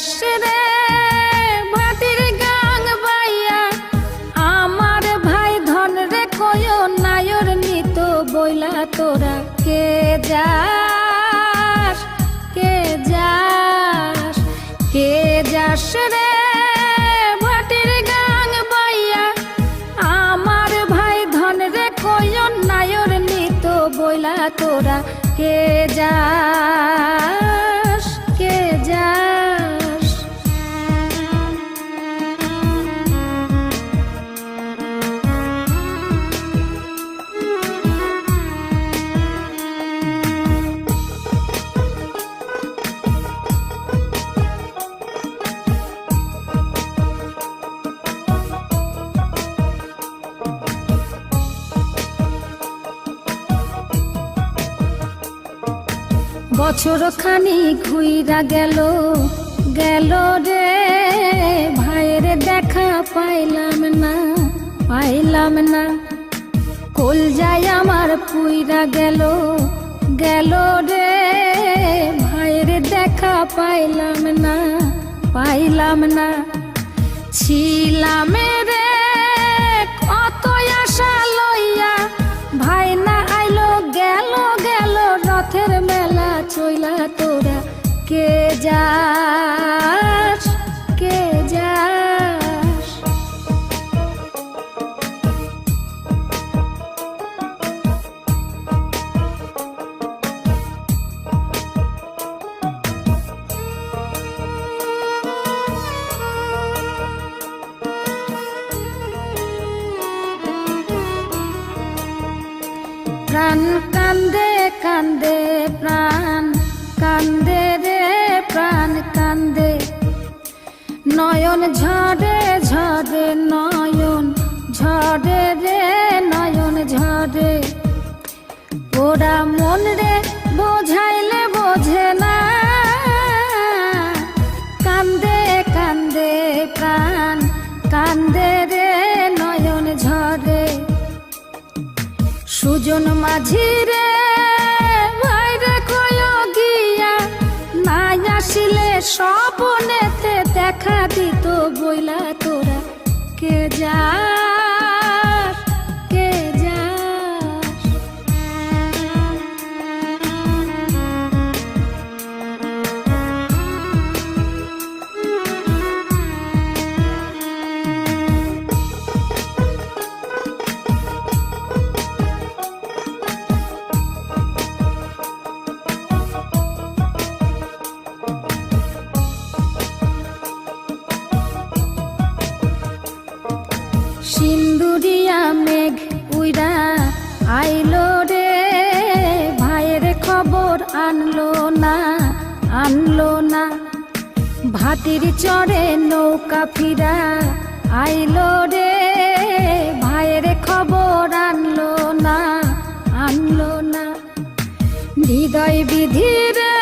যাস রে ভাটির গাং বাইয়া আমার ভাই ধন রে কয় নায়র নিত বইলা তোরা কে যাস কে যাস কে যাস রে ভাটির গাং বাইয়া আমার ভাই ধন রে কয় নায়র নিত বইলা তোরা কে যাস কে যাস। বছর খানি ঘুইরা গেল গেল রে ভাইয়ের দেখা পাইলাম না কল যায় আমার পুইরা গেল গেল রে ভাইয়ের দেখা পাইলাম না ছিলাম রে কত আশা লইয়া ভাই না আইলো গেল গেল রথের মেলা চইলা তোরা কে যাস কে যাস। প্রাণ কান্দে কান্দে প্রাণ কান্দে রে প্রাণ কান্দে নয়ন ঝরে ঝরে নয়ন ঝরে রে নয়ন ঝরে ওরা মন রে বোঝাইলে বোঝে না কান্দে কান্দে প্রাণ কান্দে রে নয়ন ঝরে সুজন মাঝি রে ভাইরে কয় গিয়া নাই আসিলে স্বপনেতে দেখা দিত বইলা তোরা কে যাস কে যাস। সিন্দুরিয়া মেঘ উইরা আইলো রে ভাইয়ের খবর আনলো না ভাটির চরে নৌকা ফিরা আইলো রে ভাইয়ের খবর আনলো না হৃদয় বিধিরে